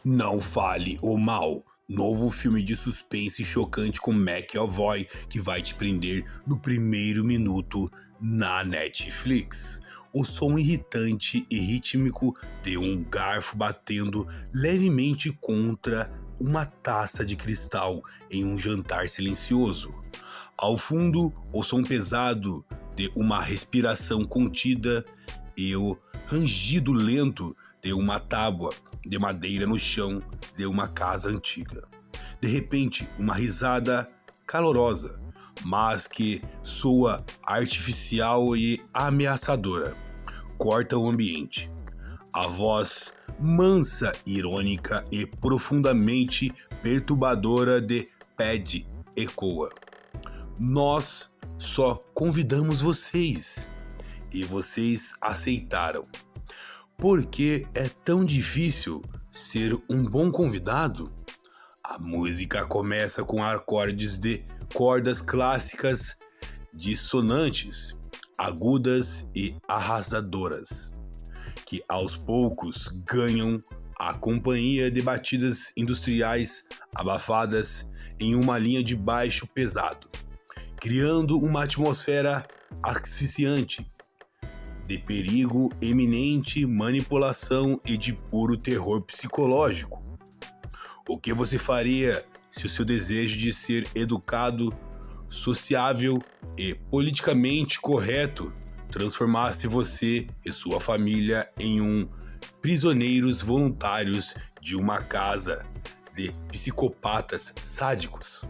Não Fale o Mal, novo filme de suspense chocante com McAvoy que vai te prender no primeiro minuto na Netflix. O som irritante e rítmico de um garfo batendo levemente contra uma taça de cristal em um jantar silencioso. Ao fundo, o som pesado de uma respiração contida e o rangido lento de uma tábua de madeira no chão de uma casa antiga. De repente, uma risada calorosa, mas que soa artificial e ameaçadora, corta o ambiente. A voz mansa, irônica e profundamente perturbadora de Pad ecoa. Nós só convidamos vocês e vocês aceitaram. Por que é tão difícil ser um bom convidado? A música começa com acordes de cordas clássicas dissonantes, agudas e arrasadoras, que aos poucos ganham a companhia de batidas industriais abafadas em uma linha de baixo pesado, criando uma atmosfera asfixiante de perigo eminente, manipulação e de puro terror psicológico. O que você faria se o seu desejo de ser educado, sociável e politicamente correto transformasse você e sua família em prisioneiros voluntários de uma casa de psicopatas sádicos?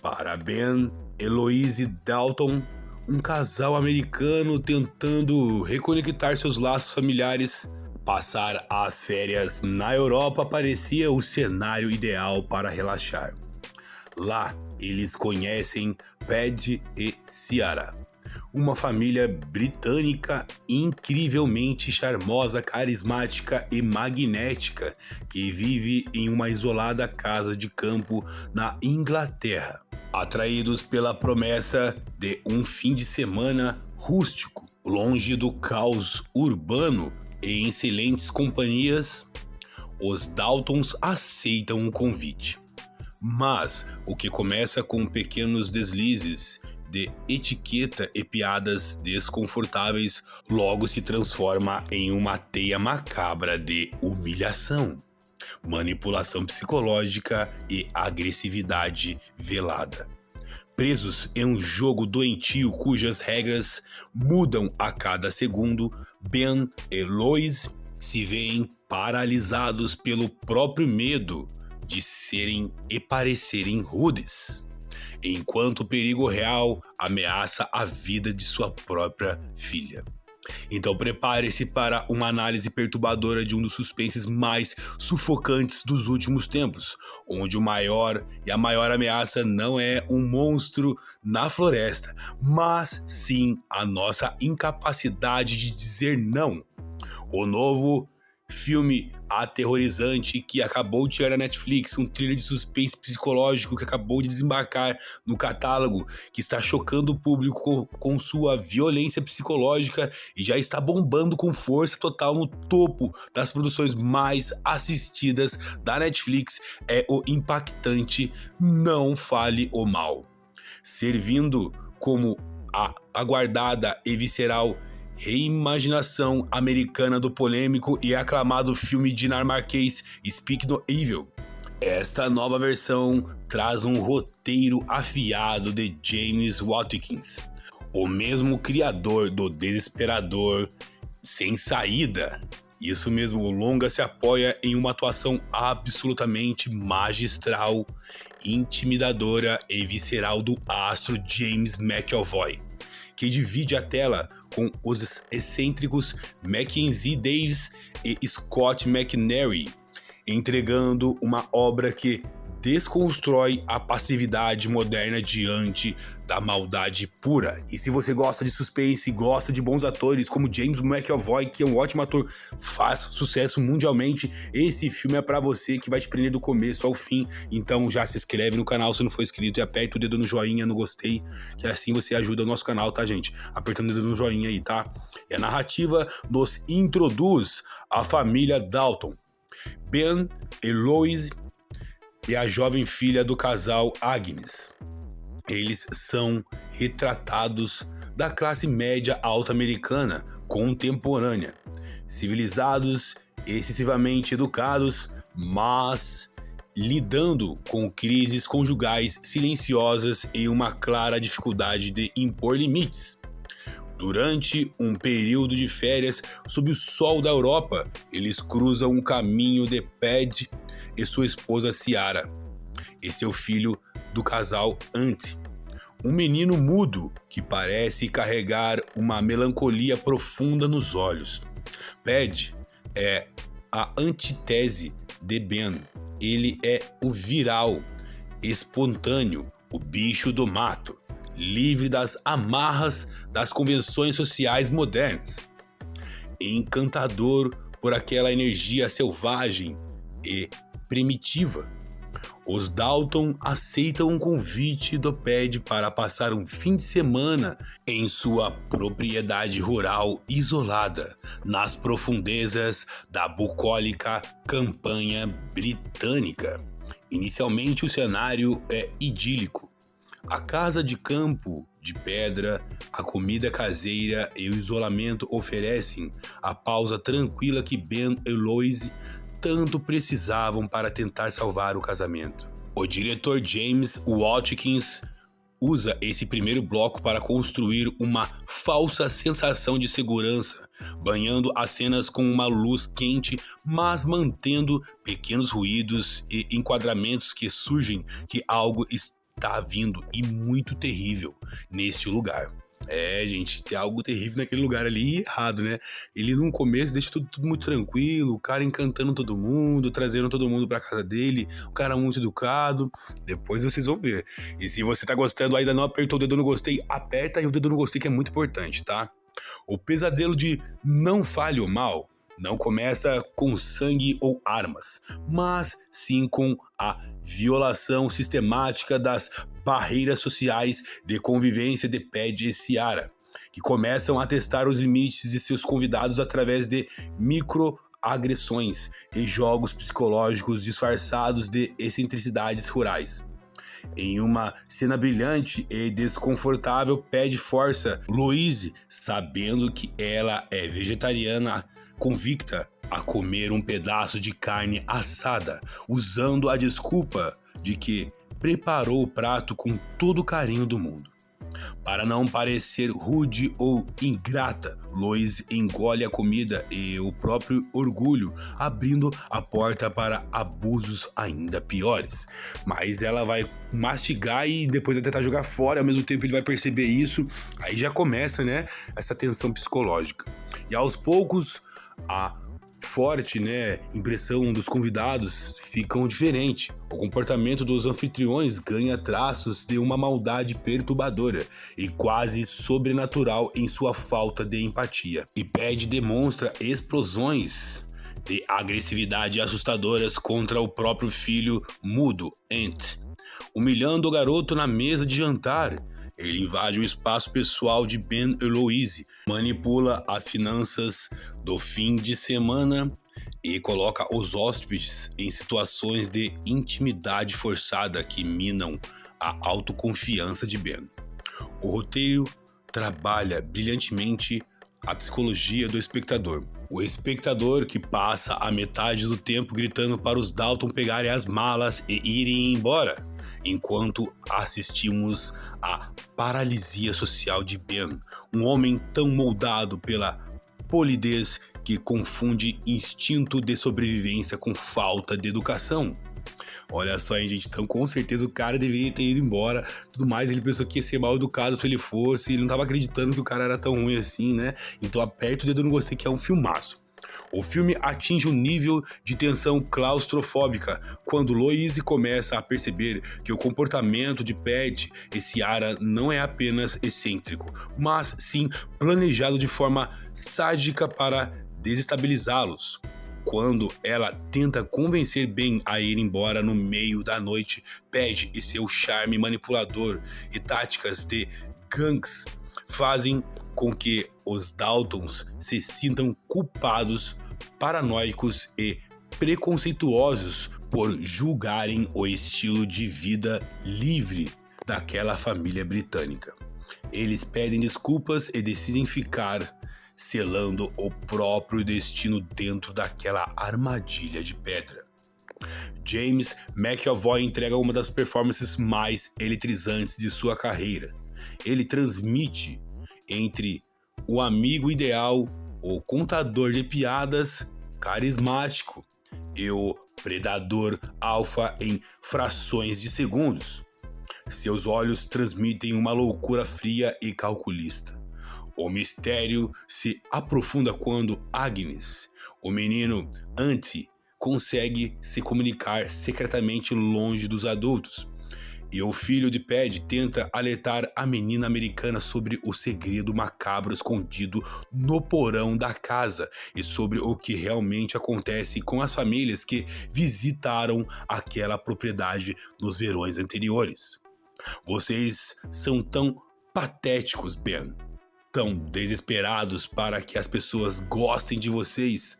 Para Ben e Eloise Dalton, um casal americano tentando reconectar seus laços familiares, passar as férias na Europa parecia o cenário ideal para relaxar. Lá, eles conhecem Pad e Ciara, uma família britânica incrivelmente charmosa, carismática e magnética que vive em uma isolada casa de campo na Inglaterra. Atraídos pela promessa de um fim de semana rústico, longe do caos urbano e em excelentes companhias, os Daltons aceitam o convite. Mas o que começa com pequenos deslizes de etiqueta e piadas desconfortáveis logo se transforma em uma teia macabra de humilhação, manipulação psicológica e agressividade velada. Presos em um jogo doentio cujas regras mudam a cada segundo, Ben e Lois se veem paralisados pelo próprio medo de serem e parecerem rudes, enquanto o perigo real ameaça a vida de sua própria filha. Então prepare-se para uma análise perturbadora de um dos suspenses mais sufocantes dos últimos tempos, onde a maior ameaça não é um monstro na floresta, mas sim a nossa incapacidade de dizer não. O novo filme aterrorizante que acabou de chegar na Netflix, um thriller de suspense psicológico que acabou de desembarcar no catálogo, que está chocando o público com sua violência psicológica e já está bombando com força total no topo das produções mais assistidas da Netflix, é o impactante Não Fale o Mal, servindo como a aguardada e visceral reimaginação americana do polêmico e aclamado filme dinamarquês Speak No Evil. Esta nova versão traz um roteiro afiado de James Watkins, o mesmo criador do desesperador Sem Saída. Isso mesmo, o longa se apoia em uma atuação absolutamente magistral, intimidadora e visceral do astro James McAvoy, que divide a tela com os excêntricos Mackenzie Davis e Scott McNairy, entregando uma obra que desconstrói a passividade moderna diante da maldade pura. E se você gosta de suspense, gosta de bons atores como James McAvoy, que é um ótimo ator, faz sucesso mundialmente, esse filme é pra você, que vai te prender do começo ao fim. Então já se inscreve no canal se não for inscrito e aperta o dedo no joinha, no gostei, que assim você ajuda o nosso canal, tá, gente? Apertando o dedo no joinha aí, tá? E a narrativa nos introduz a família Dalton, Ben, Eloise e a jovem filha do casal Agnes. Eles são retratados da classe média alta americana contemporânea, civilizados, excessivamente educados, mas lidando com crises conjugais silenciosas e uma clara dificuldade de impor limites. Durante um período de férias sob o sol da Europa, eles cruzam um caminho de Padge e sua esposa Ciara e seu filho do casal Ant, um menino mudo que parece carregar uma melancolia profunda nos olhos. Padge é a antítese de Ben. Ele é o viral, espontâneo, o bicho do mato, livre das amarras das convenções sociais modernas, encantador por aquela energia selvagem e primitiva. Os Dalton aceitam um convite do Padge para passar um fim de semana em sua propriedade rural isolada, nas profundezas da bucólica campanha britânica. Inicialmente o cenário é idílico. A casa de campo de pedra, a comida caseira e o isolamento oferecem a pausa tranquila que Ben e Eloise tanto precisavam para tentar salvar o casamento. O diretor James Watkins usa esse primeiro bloco para construir uma falsa sensação de segurança, banhando as cenas com uma luz quente, mas mantendo pequenos ruídos e enquadramentos que surgem que algo está vindo e muito terrível neste lugar. Gente, tem algo terrível naquele lugar ali errado, né? Ele no começo deixa tudo muito tranquilo, o cara encantando todo mundo, trazendo todo mundo pra casa dele, o cara muito educado. Depois vocês vão ver. E se você tá gostando, ainda não apertou o dedo no gostei, aperta aí o dedo no gostei que é muito importante, tá? O pesadelo de Não Fale o Mal não começa com sangue ou armas, mas sim com a violação sistemática das barreiras sociais de convivência de Padge e Ciara, que começam a testar os limites de seus convidados através de microagressões e jogos psicológicos disfarçados de excentricidades rurais. Em uma cena brilhante e desconfortável, Padge força Louise, sabendo que ela é vegetariana convicta, a comer um pedaço de carne assada, usando a desculpa de que preparou o prato com todo o carinho do mundo. Para não parecer rude ou ingrata, Lois engole a comida e o próprio orgulho, abrindo a porta para abusos ainda piores. Mas ela vai mastigar e depois vai tentar jogar fora, ao mesmo tempo ele vai perceber isso, aí já começa, né, essa tensão psicológica. E aos poucos, a forte, impressão dos convidados ficam diferente. O comportamento dos anfitriões ganha traços de uma maldade perturbadora e quase sobrenatural em sua falta de empatia. E Padge demonstra explosões de agressividade assustadoras contra o próprio filho mudo, Ant, humilhando o garoto na mesa de jantar. Ele invade o espaço pessoal de Ben e Louise, manipula as finanças do fim de semana e coloca os hóspedes em situações de intimidade forçada que minam a autoconfiança de Ben. O roteiro trabalha brilhantemente a psicologia do espectador. O espectador que passa a metade do tempo gritando para os Dalton pegarem as malas e irem embora, enquanto assistimos à paralisia social de Ben, um homem tão moldado pela polidez que confunde instinto de sobrevivência com falta de educação. Olha só, hein, gente, então com certeza o cara deveria ter ido embora, tudo mais, ele pensou que ia ser mal educado se ele fosse, ele não tava acreditando que o cara era tão ruim assim, né? Então aperta o dedo no gostei, que é um filmaço. O filme atinge um nível de tensão claustrofóbica quando Louise começa a perceber que o comportamento de Padge e Ciara não é apenas excêntrico, mas sim planejado de forma sádica para desestabilizá-los. Quando ela tenta convencer Ben a ir embora no meio da noite, Padge e seu charme manipulador e táticas de gangues fazem com que os Daltons se sintam culpados, paranoicos e preconceituosos por julgarem o estilo de vida livre daquela família britânica. Eles pedem desculpas e decidem ficar selando o próprio destino dentro daquela armadilha de pedra. James McAvoy entrega uma das performances mais eletrizantes de sua carreira. Ele transmite entre o amigo ideal, o contador de piadas carismático e o predador alfa em frações de segundos. Seus olhos transmitem uma loucura fria e calculista. O mistério se aprofunda quando Agnes, o menino Anti, consegue se comunicar secretamente longe dos adultos. E o filho de Paddy tenta alertar a menina americana sobre o segredo macabro escondido no porão da casa e sobre o que realmente acontece com as famílias que visitaram aquela propriedade nos verões anteriores. Vocês são tão patéticos, Ben. Tão desesperados para que as pessoas gostem de vocês,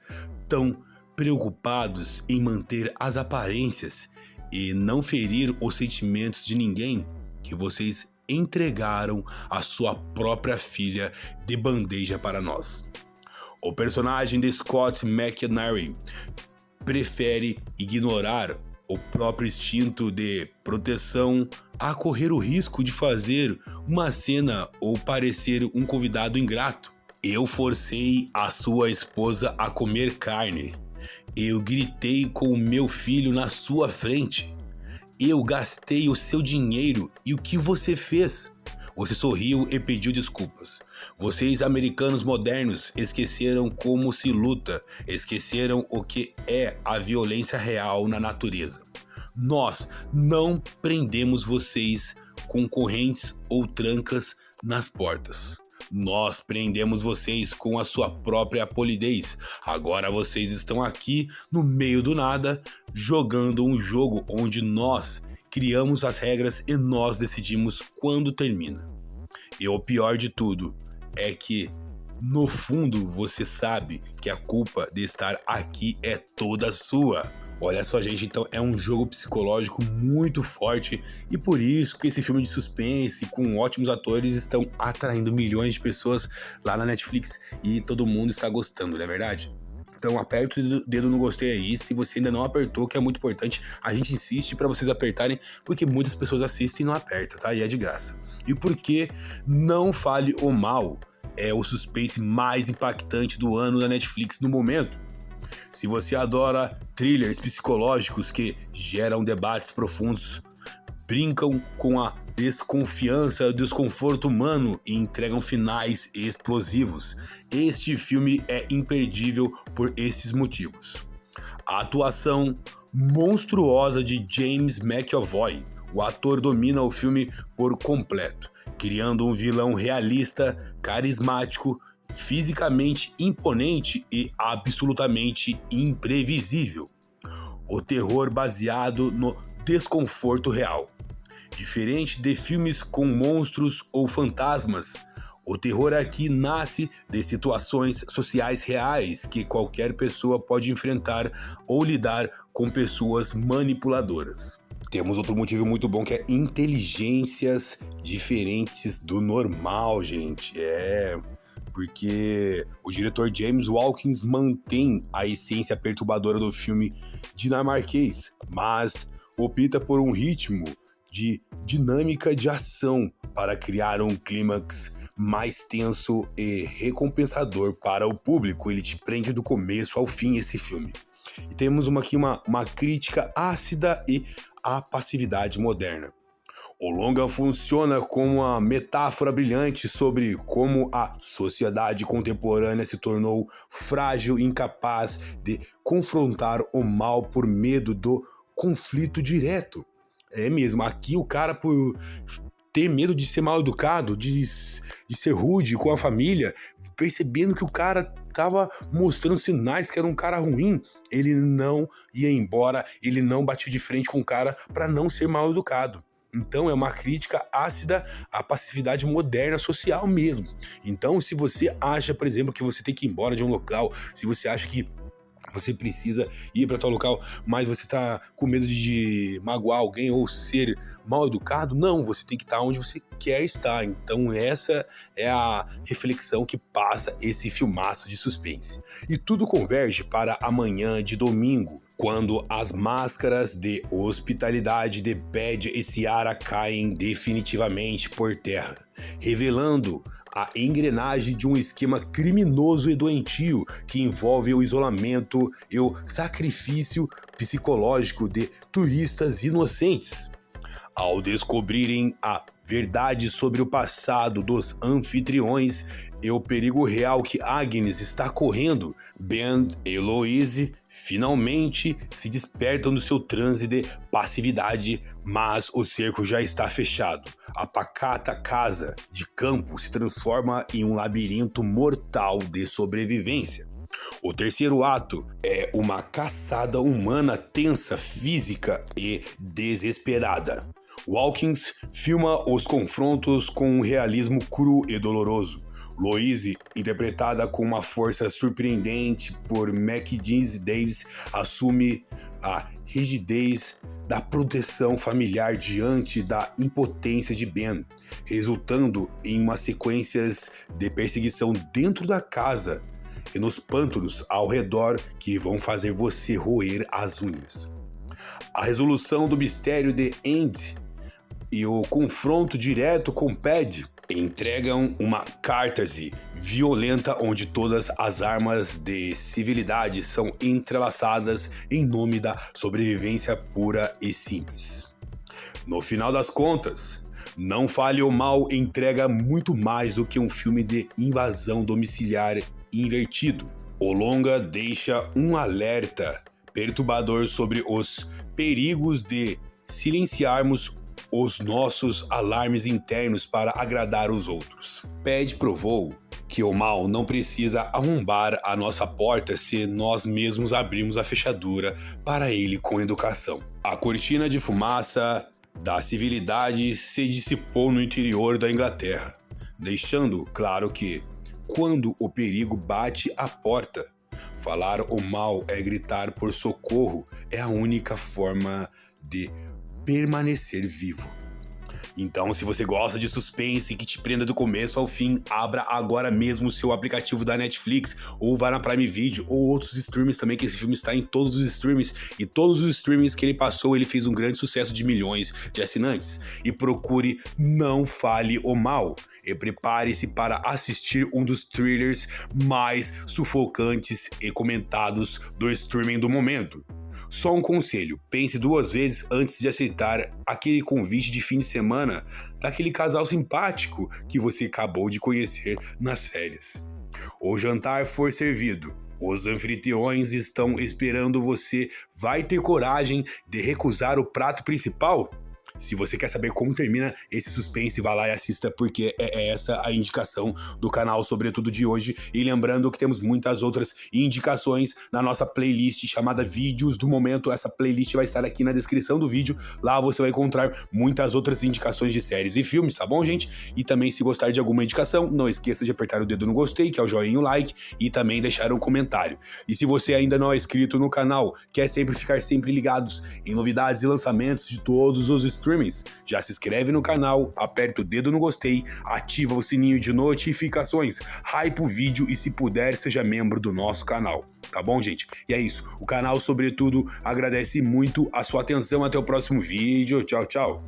tão preocupados em manter as aparências e não ferir os sentimentos de ninguém, que vocês entregaram a sua própria filha de bandeja para nós. O personagem de Scott McNairy prefere ignorar o próprio instinto de proteção a correr o risco de fazer uma cena ou parecer um convidado ingrato. Eu forcei a sua esposa a comer carne. Eu gritei com o meu filho na sua frente. Eu gastei o seu dinheiro e o que você fez? Você sorriu e pediu desculpas. Vocês, americanos modernos, esqueceram como se luta, esqueceram o que é a violência real na natureza. Nós não prendemos vocês com correntes ou trancas nas portas. Nós prendemos vocês com a sua própria polidez. Agora vocês estão aqui no meio do nada, jogando um jogo onde nós criamos as regras e nós decidimos quando termina. E o pior de tudo é que, no fundo, você sabe que a culpa de estar aqui é toda sua. Olha só, gente, então é um jogo psicológico muito forte e por isso que esse filme de suspense com ótimos atores estão atraindo milhões de pessoas lá na Netflix e todo mundo está gostando, não é verdade? Então aperta o dedo no gostei aí, se você ainda não apertou, que é muito importante, a gente insiste para vocês apertarem, porque muitas pessoas assistem e não apertam, tá? E é de graça. E porque Não Fale o Mal é o suspense mais impactante do ano da Netflix no momento. Se você adora thrillers psicológicos que geram debates profundos, brincam com a desconfiança e o desconforto humano e entregam finais explosivos, este filme é imperdível por esses motivos. A atuação monstruosa de James McAvoy. O ator domina o filme por completo, criando um vilão realista, carismático, fisicamente imponente e absolutamente imprevisível. O terror baseado no desconforto real. Diferente de filmes com monstros ou fantasmas, o terror aqui nasce de situações sociais reais que qualquer pessoa pode enfrentar ou lidar com pessoas manipuladoras. Temos outro motivo muito bom que é inteligências diferentes do normal, gente. Porque o diretor James Watkins mantém a essência perturbadora do filme dinamarquês, mas opta por um ritmo de dinâmica de ação para criar um clímax mais tenso e recompensador para o público. Ele te prende do começo ao fim, esse filme. E temos aqui uma crítica ácida e à passividade moderna. O longa funciona como uma metáfora brilhante sobre como a sociedade contemporânea se tornou frágil e incapaz de confrontar o mal por medo do conflito direto. É mesmo, aqui o cara, por ter medo de ser mal educado, de ser rude com a família, percebendo que o cara tava mostrando sinais que era um cara ruim, ele não ia embora, ele não batia de frente com o cara para não ser mal educado. Então é uma crítica ácida à passividade moderna social mesmo. Então, se você acha, por exemplo, que você tem que ir embora de um local, se você acha que Você precisa ir para tal local, mas você tá com medo de magoar alguém ou ser mal educado? Não, você tem que estar onde você quer estar. Então essa é a reflexão que passa esse filmaço de suspense. E tudo converge para amanhã de domingo, quando as máscaras de hospitalidade de Bad e Ciara caem definitivamente por terra, revelando a engrenagem de um esquema criminoso e doentio que envolve o isolamento e o sacrifício psicológico de turistas inocentes. Ao descobrirem a verdade sobre o passado dos anfitriões e o perigo real que Agnes está correndo, Ben e Louise finalmente se despertam do seu transe de passividade, mas o cerco já está fechado. A pacata casa de campo se transforma em um labirinto mortal de sobrevivência. O terceiro ato é uma caçada humana tensa, física e desesperada. Watkins filma os confrontos com um realismo cru e doloroso. Louise, interpretada com uma força surpreendente por Mackenzie Davis, assume a rigidez da proteção familiar diante da impotência de Ben, resultando em umas sequências de perseguição dentro da casa e nos pântanos ao redor que vão fazer você roer as unhas. A resolução do mistério de Andy e o confronto direto com Pad entregam uma catarse violenta onde todas as armas de civilidade são entrelaçadas em nome da sobrevivência pura e simples. No final das contas, Não Fale o Mal entrega muito mais do que um filme de invasão domiciliar invertido. O longa deixa um alerta perturbador sobre os perigos de silenciarmos os nossos alarmes internos para agradar os outros. Pad provou que o mal não precisa arrombar a nossa porta se nós mesmos abrirmos a fechadura para ele com educação. A cortina de fumaça da civilidade se dissipou no interior da Inglaterra, deixando claro que, quando o perigo bate à porta, falar o mal é gritar por socorro, é a única forma de permanecer vivo. Então, se você gosta de suspense que te prenda do começo ao fim, abra agora mesmo o seu aplicativo da Netflix ou vá na Prime Video ou outros streams também, que esse filme está em todos os streams, e todos os streams que ele passou, ele fez um grande sucesso de milhões de assinantes. E procure Não Fale o Mal e prepare-se para assistir um dos thrillers mais sufocantes e comentados do streaming do momento. Só um conselho, pense duas vezes antes de aceitar aquele convite de fim de semana daquele casal simpático que você acabou de conhecer nas férias. O jantar for servido, os anfitriões estão esperando você. Vai ter coragem de recusar o prato principal? Se você quer saber como termina esse suspense, vá lá e assista, porque é essa a indicação do canal, sobretudo de hoje. E lembrando que temos muitas outras indicações na nossa playlist chamada Vídeos do Momento. Essa playlist vai estar aqui na descrição do vídeo. Lá você vai encontrar muitas outras indicações de séries e filmes, tá bom, gente? E também, se gostar de alguma indicação, não esqueça de apertar o dedo no gostei, que é o joinha e o like, e também deixar um comentário. E se você ainda não é inscrito no canal, quer sempre ficar ligados em novidades e lançamentos de todos os streamings, já se inscreve no canal, aperta o dedo no gostei, ativa o sininho de notificações, hype o vídeo e, se puder, seja membro do nosso canal. Tá bom, gente? E é isso. O canal, sobretudo, agradece muito a sua atenção. Até o próximo vídeo. Tchau, tchau.